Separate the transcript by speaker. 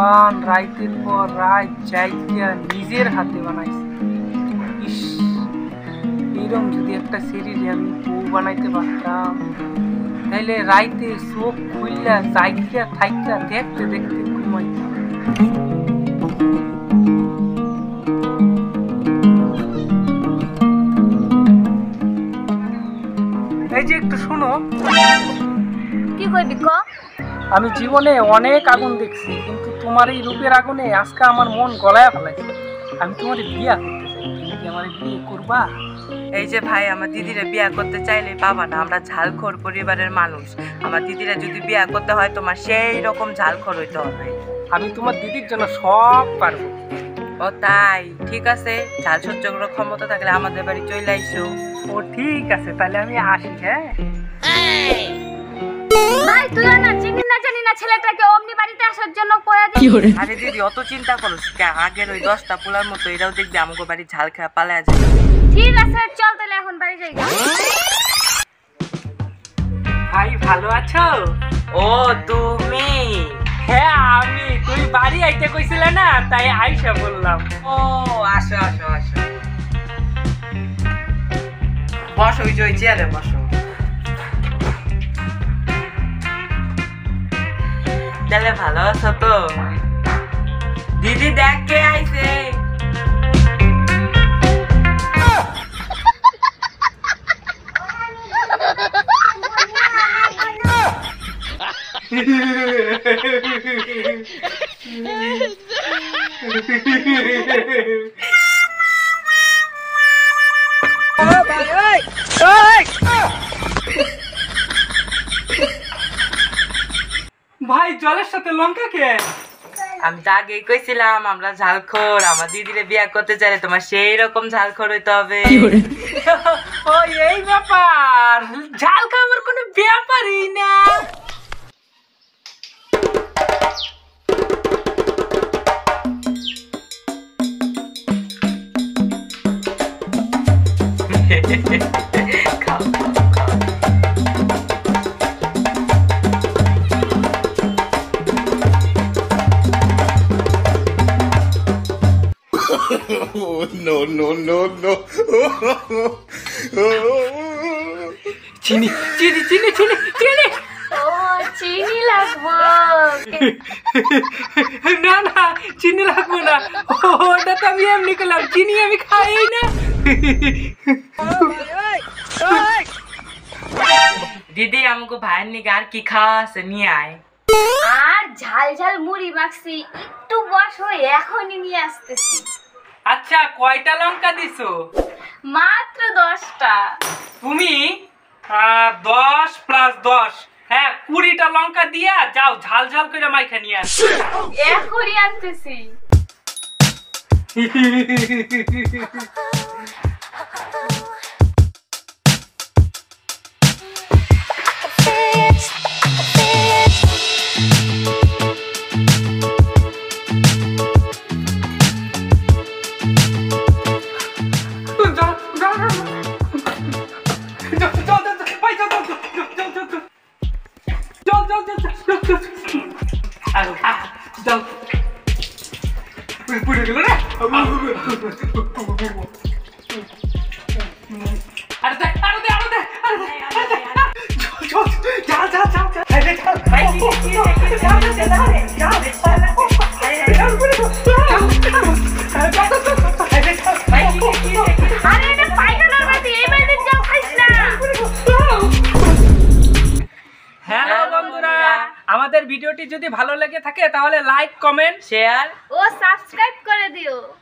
Speaker 1: ভগবান, রাইতের পর রাত জায়গা নিজের হাতে বানাইছে। ইস, এরকম যদি একটা শরীরে আমি বউ বানাইতে পারতাম, তাহলে রাইতে চোখ খুললা জায়গা থাইকা দেখতে দেখতে ঘুমাইতাম। এই যে একটু শোনো।
Speaker 2: কি কইবি ক?
Speaker 1: আমি জীবনে অনেক আগুন দেখছি, কিন্তু তোমার এই রূপের আগুনে আজকে আমার মন গলায় ফেলাইছে। আমি তোমার বিয়া করতে চাই, তুমি কি আমার বিয়ে করবা?
Speaker 3: এই যে ভাই, আমার দিদিরা বিয়া করতে চাইলে পাবা না, আমরা ঝালখোর পরিবারের মানুষ। আমার দিদিরা যদি বিয়া করতে হয় তোমার সেই রকম ঝালখোর হইতে হবে।
Speaker 1: আমি তোমার দিদির জন্য সব পারবো।
Speaker 3: ও তাই, ঠিক আছে, ঝাল সহ্য করার ক্ষমতা থাকলে আমাদের বাড়ি চলে আইসো।
Speaker 1: ও ঠিক আছে, তাহলে আমি আসি। হ্যাঁ
Speaker 2: ভাই তুই না চিনি না জানি না ছেলেটাকে অমনি বাড়িতে আসার জন্য কয়া দিই।
Speaker 3: আরে দিদি, অত চিন্তা করো কে? আগের ওই 10টা পোলার মতো এরাও দেখবি আমাকে বাড়ি ঝাল খেয়ে পালায়া যাবে।
Speaker 2: ঠিক আছে, চল তাহলে এখন বাড়ি যাই।
Speaker 1: ভাই ভালো আছো?
Speaker 3: ও তুমি?
Speaker 1: হ্যাঁ আমি। তুই বাড়ি আইতে কইছিলে না, তাই আইসা বললাম।
Speaker 3: ও আসো আসো আসো, বসো, ওই যে ওই চেয়ারে বসো। তাহলে ভালো আছো তো? দিদি দেখ কে আইছে।
Speaker 1: ভাই জলের সাথে লঙ্কা কে?
Speaker 3: আমি তো আগেই কইছিলাম আমরা ঝালখোর। আমার দিদিরে বিয়া করতে চাইলে তোমার সেই রকম ঝালখোর হইতে হবে।
Speaker 1: ও এই ব্যাপার, ঝাল খাবার কোনো ব্যাপারই না।
Speaker 3: খাও খাও খাও।
Speaker 4: No, no, no, no.
Speaker 1: চিনি চিনি চিনি চিনি চিনি।
Speaker 2: ও চিনি লাগবো?
Speaker 1: না না, চিনি লাগবো না। ওটা তো আমি এমনি করলাম, চিনি আমি খাই না।
Speaker 3: দিদি আমাকে ভাইয়ের নিকে আর কি খাওয়া আছে নিয়ে আয়।
Speaker 2: আর ঝাল ঝাল মুড়ি মাখছি, একটু বসো, এখনই নিয়ে আসতেছি।
Speaker 1: আচ্ছা কয়টা লঙ্কা দিছো?
Speaker 2: মাত্র 10টা।
Speaker 1: তুমি 10 + 10, হ্যাঁ 20টা লঙ্কা দিয়া যাও, ঝাল ঝাল করে মাইখা নিয়ে আস।
Speaker 2: এখনই আনতেছি।
Speaker 1: হ্যালো বন্ধুরা, আমাদের ভিডিওটি যদি ভালো লেগে থাকে তাহলে লাইক, কমেন্ট,
Speaker 3: শেয়ার
Speaker 2: ও সাবস্ক্রাইব করে দিও।